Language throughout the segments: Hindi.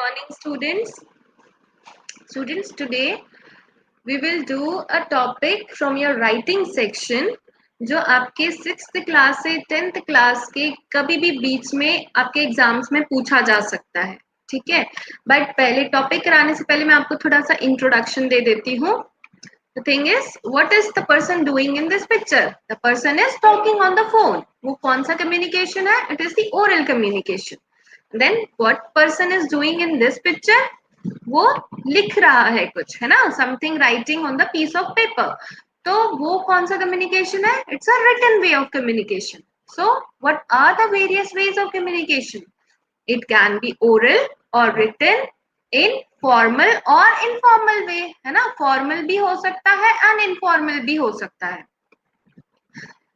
morning, students. Students, today we will do a topic from your writing section जो आपके 6th क्लास से 10th क्लास के कभी भी बीच में आपके एग्जाम्स में पूछा जा सकता है. ठीक है, बट पहले टॉपिक कराने से पहले मैं आपको थोड़ा सा इंट्रोडक्शन दे देती हूँ. The thing is, what is the person doing in this picture? The person is talking on the phone. वो कौन सा communication है? It is the oral communication. Then what person is doing in this picture? वो लिख रहा है कुछ, है ना, something writing on the piece of paper. तो वो कौन सा कम्युनिकेशन है? It's a written way of communication. So what are the various ways of communication? It can be oral or written in formal or informal way, है ना. फॉर्मल भी हो सकता है एंड इनफॉर्मल भी हो सकता है.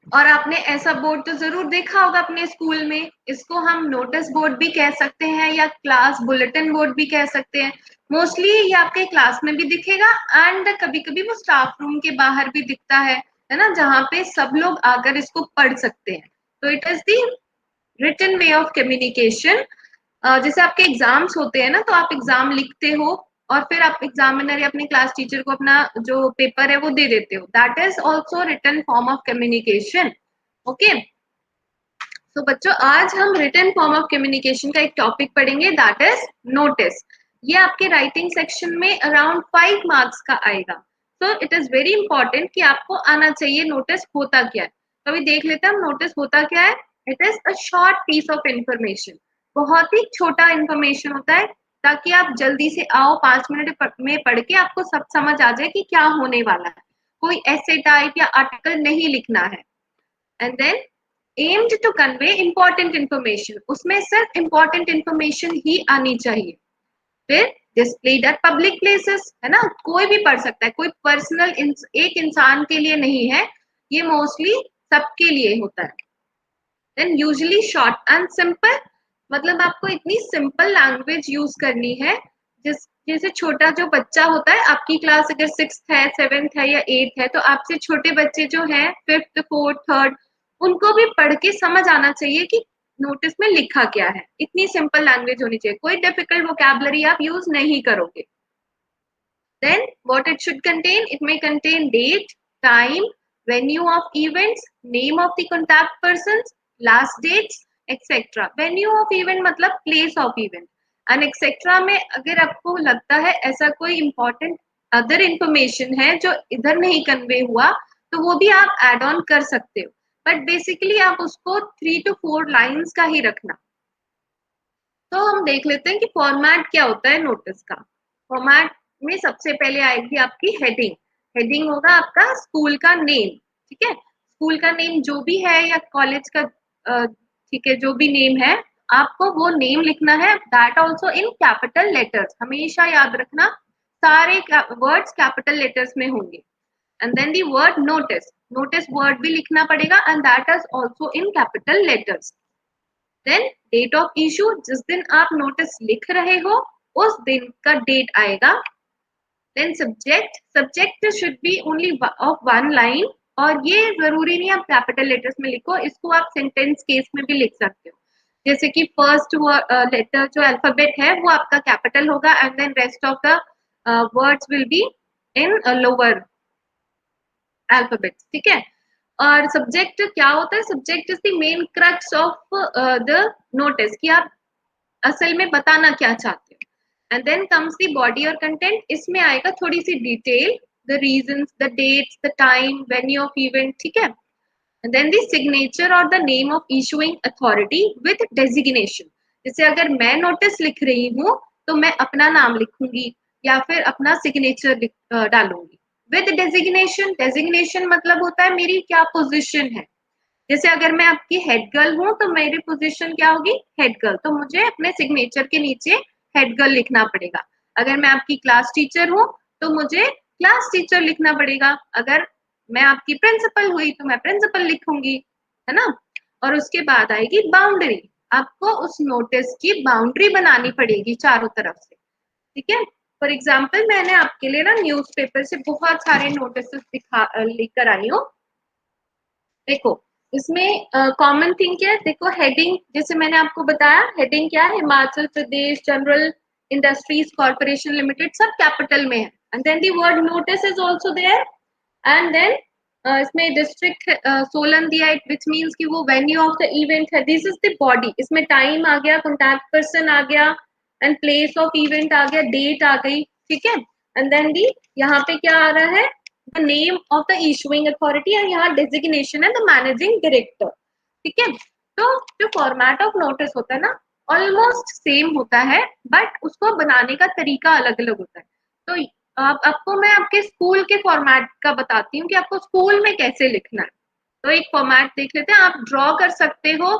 और आपने ऐसा बोर्ड तो जरूर देखा होगा अपने स्कूल में. इसको हम नोटिस बोर्ड भी कह सकते हैं या क्लास बुलेटिन बोर्ड भी कह सकते हैं. मोस्टली ये आपके क्लास में भी दिखेगा एंड कभी कभी वो स्टाफ रूम के बाहर भी दिखता है ना, जहाँ पे सब लोग आकर इसको पढ़ सकते हैं. तो it is the written way of communication. जैसे आपके एग्जाम्स होते हैं ना, तो आप एग्जाम लिखते हो और फिर आप एग्जामिनर या अपने क्लास टीचर को अपना जो पेपर है वो दे देते हो. That is also written form of communication. Okay, तो बच्चों आज हम रिटन फॉर्म ऑफ कम्युनिकेशन का एक टॉपिक पढ़ेंगे, दैट इज नोटिस. ये आपके राइटिंग सेक्शन में अराउंड 5 मार्क्स का आएगा. So it is very important कि आपको आना चाहिए नोटिस होता क्या है. तो अभी देख लेते हैं हम नोटिस होता क्या है. It is a short piece of information. बहुत ही छोटा इंफॉर्मेशन होता है ताकि आप जल्दी से आओ, 5 मिनट में पढ़ के आपको सब समझ आ जाए कि क्या होने वाला है. कोई ऐसे टाइप या आर्टिकल नहीं लिखना है. And then aimed to convey important information. उसमें सिर्फ इंपॉर्टेंट इंफॉर्मेशन ही आनी चाहिए. फिर डिस्प्लेड एट पब्लिक प्लेसेस, है ना, कोई भी पढ़ सकता है, कोई पर्सनल एक इंसान के लिए नहीं है, ये मोस्टली सबके लिए होता है. Then usually short and simple, मतलब आपको इतनी सिंपल लैंग्वेज यूज करनी है. जैसे छोटा जो बच्चा होता है, आपकी क्लास अगर 6th है, 7th है या 8th है, तो आपसे छोटे बच्चे जो हैं 5th 4th 3rd, उनको भी पढ़ के समझ आना चाहिए कि नोटिस में लिखा क्या है. इतनी सिंपल लैंग्वेज होनी चाहिए, कोई डिफिकल्ट वोकैबुलरी आप यूज नहीं करोगे. Then what it should contain? It may contain date, time, venue of events, name of the contact persons, last dates, etc. Venue of event मतलब place of event. And etc. में अगर आपको लगता है ऐसा कोई important other information है जो इधर नहीं कन्वे हुआ, तो वो भी आप add on कर सकते हो. बट बेसिकली आप उसको 3 to 4 लाइन्स का ही रखना. तो हम देख लेते हैं कि फॉर्मेट क्या होता है नोटिस का. फॉर्मेट में सबसे पहले आएगी आपकी हेडिंग. हेडिंग होगा आपका स्कूल का नेम. ठीक है, स्कूल का नेम जो भी है या कॉलेज का, ठीक है, जो भी नेम है आपको वो नेम लिखना है. That also in capital letters. हमेशा याद रखना सारे वर्ड्स कैपिटल लेटर्स में होंगे. And then the word notice. Notice word भी लिखना पड़ेगा and that is also in capital letters. Then date of issue, जिस दिन आप नोटिस लिख रहे हो उस दिन का डेट आएगा. Then subject. Subject should be only of 1 line, और ये जरूरी नहीं आप कैपिटल लेटर्स में लिखो, इसको आप सेंटेंस केस में भी लिख सकते हो. जैसे कि फर्स्ट लेटर जो अल्फाबेट है वो आपका कैपिटल होगा and then rest of the words will be in lower alphabets. ठीक है, और सब्जेक्ट क्या होता है? Subject is the main crux of the notice, कि आप असल में बताना क्या चाहते हो. And then comes the body और कंटेंट. इसमें आएगा थोड़ी सी detail, the reasons, the dates, the time, venue of event. ठीक है, एंड देन द सिग्नेचर और the name of issuing authority with designation. जैसे अगर मैं नोटिस लिख रही हूँ तो मैं अपना नाम लिखूंगी या फिर अपना सिग्नेचर डालूंगी. With designation. डेजिग्नेशन मतलब होता है मेरी क्या पोजीशन है. जैसे अगर मैं आपकी हेड गर्ल हूं तो मेरी पोजीशन क्या होगी? Head girl. तो मुझे अपने सिग्नेचर के नीचे हेड गर्ल लिखना पड़ेगा. अगर मैं आपकी क्लास टीचर हूं तो मुझे क्लास टीचर लिखना पड़ेगा. अगर मैं आपकी प्रिंसिपल हुई तो मैं प्रिंसिपल लिखूंगी, है ना. और उसके बाद आएगी बाउंड्री. आपको उस नोटिस की बाउंड्री बनानी पड़ेगी चारों तरफ से. ठीक है, फॉर एग्जाम्पल मैंने आपके लिए ना न्यूज़पेपर से बहुत सारे नोटिस लिख कर आई हूँ. देखो इसमें कॉमन थिंग क्या है? देखो हेडिंग, जैसे मैंने आपको बताया हेडिंग क्या है? Himachal Pradesh General Industries Corporation Limited सब कैपिटल में है. And then the word notice is also there. एंड देन इसमें डिस्ट्रिक्ट सोलन दिया है, विच मीन्स कि वो वेन्यू ऑफ द इवेंट है. This is the body. इसमें टाइम आ गया, कॉन्टैक्ट पर्सन आ गया, एंड प्लेस ऑफ इवेंट आ गया, डेट आ गई. ठीक है. एंड देन दी यहाँ पे क्या आ रहा है, the name of the issuing authority, और यहाँ डेजिग्नेशन है द मैनेजिंग डायरेक्टर. ठीक है. तो जो फॉर्मेट ऑफ नोटिस होता है ना, ऑलमोस्ट सेम होता है, बट उसको बनाने का तरीका अलग अलग होता है. तो आपको मैं आपके स्कूल के फॉर्मेट का बताती हूँ कि आपको स्कूल में कैसे लिखना है. तो एक फॉर्मेट देख लेते हैं. आप ड्रॉ कर सकते हो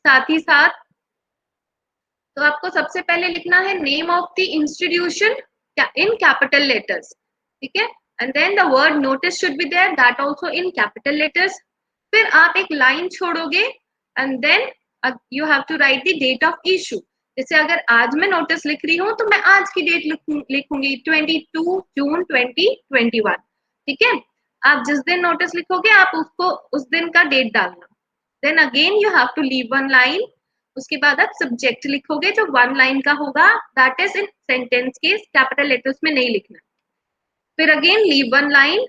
साथ ही साथ. तो आपको सबसे पहले लिखना है name of the institution in capital letters. ठीक है. And then the word notice should be there, that also in capital letters. फिर आप एक लाइन छोड़ोगे, and then you have to write the date of issue. जैसे अगर आज मैं नोटिस लिख रही हूँ तो मैं आज की डेट लिखूंगी 22 जून 2021. ठीक है. आप जिस दिन नोटिस लिखोगे आप उसको उस दिन का डेट डालना. Then again you have to leave one line. उसके बाद आप सब्जेक्ट लिखोगे जो वन लाइन का होगा, that is in sentence case, capital letters में नहीं लिखना. फिर again leave one line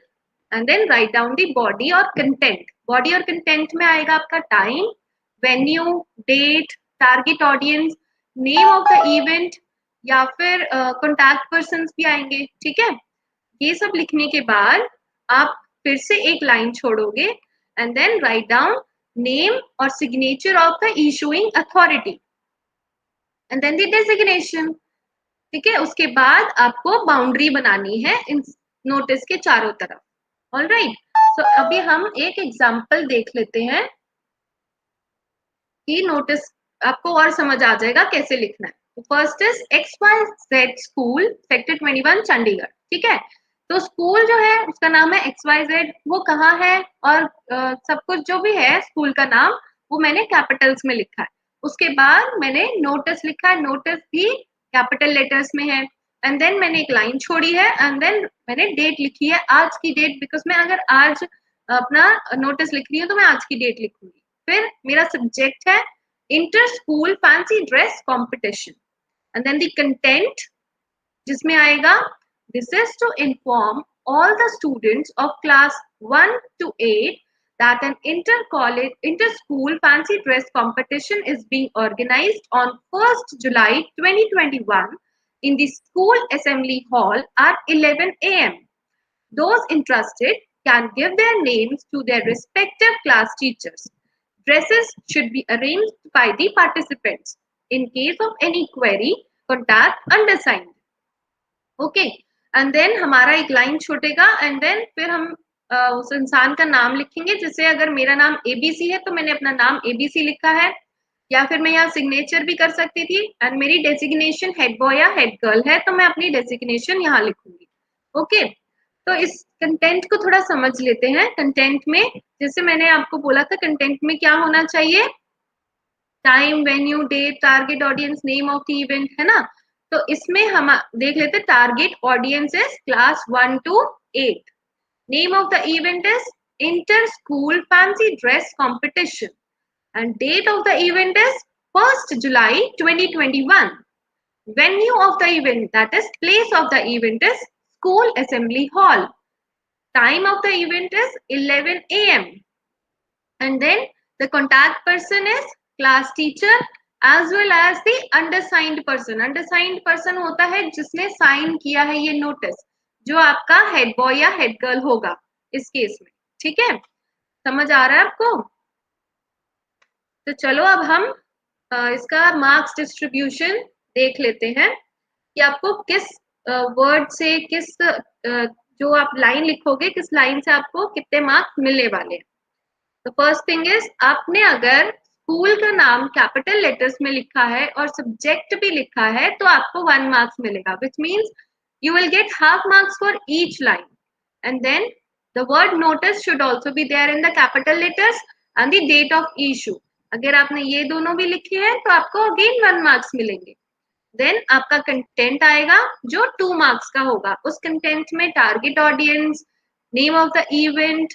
and then write down the body और कंटेंट. बॉडी और कंटेंट में आएगा आपका time, venue, date, target audience, name of the event, या फिर कॉन्टैक्ट पर्सन भी आएंगे. ठीक है. ये सब लिखने के बाद आप फिर से एक लाइन छोड़ोगे, and then write down name और signature of the issuing authority, and then the designation. ठीक है. उसके बाद आपको बाउंड्री बनानी है इन नोटिस के चारों तरफ. ऑलराइट. सो अभी हम एक एग्जांपल देख लेते हैं कि नोटिस आपको और समझ आ जाएगा कैसे लिखना है. First is XYZ school, sector 21 Chandigarh. ठीक है. तो स्कूल जो है उसका नाम है XYZ. वो कहाँ है और सब कुछ जो भी है स्कूल का नाम वो मैंने कैपिटल्स में लिखा है. उसके बाद मैंने नोटिस लिखा है, नोटिस भी कैपिटल लेटर्स में है. एंड देन मैंने एक लाइन छोड़ी है, एंड देन मैंने डेट लिखी है, आज की डेट, बिकॉज मैं अगर आज अपना नोटिस लिख रही हूँ तो मैं आज की डेट लिखूंगी. फिर मेरा सब्जेक्ट है inter school fancy dress competition. And then the content जिसमें आएगा, this is to inform all the students of class 1 to 8 that an inter-school fancy dress competition is being organized on 1st July 2021 in the school assembly hall at 11 a.m. Those interested can give their names to their respective class teachers. Dresses should be arranged by the participants. In case of any query, contact undersigned. Okay. And then हमारा एक लाइन छूटेगा, एंड देन फिर हम उस इंसान का नाम लिखेंगे. जैसे अगर मेरा नाम ABC है तो मैंने अपना नाम ABC लिखा है, या फिर मैं यहाँ सिग्नेचर भी कर सकती थी. एंड मेरी डेजिग्नेशन हेड बॉय या हेड गर्ल है तो मैं अपनी डेजिग्नेशन यहाँ लिखूंगी. ओके. तो इस कंटेंट को थोड़ा समझ लेते हैं. कंटेंट में जैसे मैंने आपको बोला था, कंटेंट में क्या होना चाहिए, time, venue, date, target audience, name of the event, है ना. तो इसमें हम देख लेते हैं. Target audience is class 1 to 8. Name of the event is inter school fancy dress competition, and date of the event is 1st July 2021. Venue of the event, that is place of the event, is school assembly hall. Time of the event is 11 a.m. and then the contact person is class teacher as well as the undersigned person. Undersigned person होता है जिसने साइन किया है ये नोटिस, जो आपका हेड बॉय या हेड गर्ल होगा इस केस में. ठीक है. समझ आ रहा है आपको. तो चलो अब हम इसका मार्क्स डिस्ट्रीब्यूशन देख लेते हैं कि आपको किस वर्ड से, किस जो आप लाइन लिखोगे, किस लाइन से आपको कितने मार्क्स मिलने वाले हैं. तो फर्स्ट थिंग इज, आपने अगर स्कूल का नाम कैपिटल लेटर्स में लिखा है और सब्जेक्ट भी लिखा है तो आपको 1 मार्क्स मिलेगा, which means you will get half marks for each line. And then the word notice should also be there in the capital letters and the date of issue. अगर आपने ये दोनों भी लिखे हैं तो आपको अगेन 1 मार्क्स मिलेंगे. देन आपका कंटेंट आएगा जो 2 मार्क्स का होगा. उस कंटेंट में target audience, name of the event,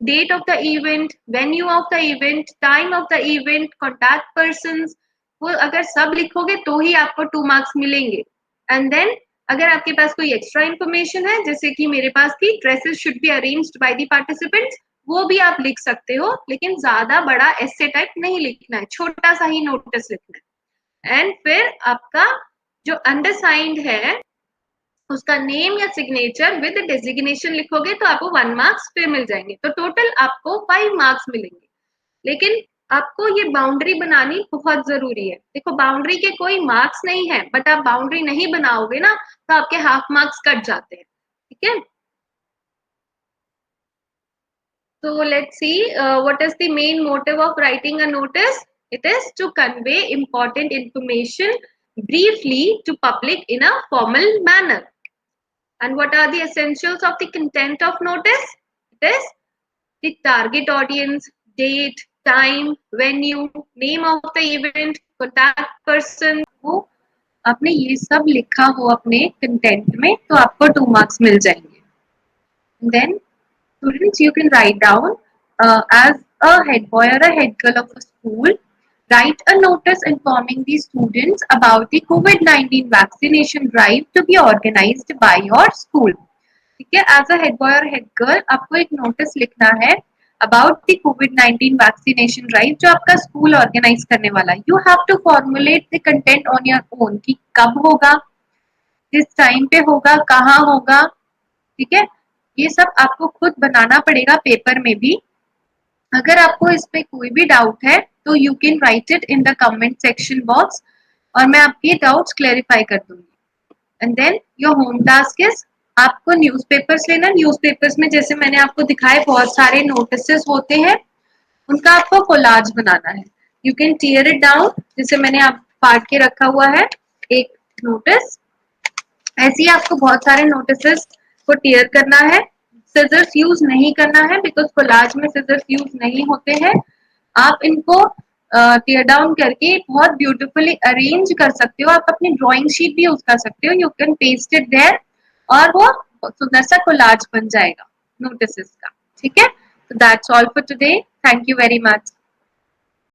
date of the event, venue of the event, time of the event, contact persons, वो अगर सब लिखोगे तो ही आपको 2 मार्क्स मिलेंगे. एंड देन अगर आपके पास कोई एक्स्ट्रा इन्फॉर्मेशन है, जैसे कि मेरे पास थी dresses should be arranged by the participants, वो भी आप लिख सकते हो, लेकिन ज्यादा बड़ा एसे टाइप नहीं लिखना है, छोटा सा ही नोटिस लिखना है। एंड फिर आपका जो अंडरसाइंड है उसका नेम या सिग्नेचर विद डेजिग्नेशन लिखोगे तो आपको 1 मार्क्स फिर मिल जाएंगे, तो टोटल आपको 5 मार्क्स मिलेंगे। लेकिन आपको ये बाउंड्री बनानी बहुत जरूरी है। देखो बाउंड्री के कोई मार्क्स नहीं है, बट आप बाउंड्री नहीं बनाओगे ना तो आपके हाफ मार्क्स कट जाते हैं, ठीक है। So let's see what is the main motive of writing a notice. It is to convey important information briefly to public in a formal manner. And what are the essentials of the content of notice? It is the target audience, date, time, venue, name of the event, contact person. वो आपने ये सब लिखा हो अपने कंटेंट में तो आपको 2 मार्क्स मिल जाएंगे। Then students, you can write down as a head boy or a head girl of a school, write a notice informing the students about the COVID-19 vaccination drive to be organized by your school. ठीक है, एज अ हेड बॉय और हेड गर्ल आपको एक नोटिस लिखना है अबाउट द कोविड-19 वैक्सीनेशन ड्राइव जो आपका स्कूल ऑर्गेनाइज करने वाला है। You have to formulate the content on your own कि कब होगा, किस टाइम पे होगा, कहाँ होगा, ठीक है। ये सब आपको खुद बनाना पड़ेगा पेपर में भी। अगर आपको इस पे कोई भी डाउट है तो you can write it in the comment section box और मैं आपके डाउट्स क्लेरिफाई कर दूंगी। And then your home task is आपको न्यूज़पेपर्स लेना। न्यूज़पेपर्स में जैसे मैंने आपको दिखाए बहुत सारे नोटिसेस होते हैं, उनका आपको कोलाज बनाना है। You can tear it down, जैसे मैंने आप काट के रखा हुआ है एक नोटिस, ऐसे ही आपको बहुत सारे नोटिसेस को टीयर करना है। सिजर्स यूज नहीं करना है बिकॉज कोलाज में सिजर्स यूज नहीं होते हैं। आप इनको टीयर डाउन करके बहुत ब्यूटीफुली अरेंज कर सकते हो। आप अपनी ड्राइंग शीट भी यूज कर सकते हो, you can paste it there और वो सुंदर सा कोलाज बन जाएगा नोटिसेस का, ठीक है। So that's all for today. Thank you very much.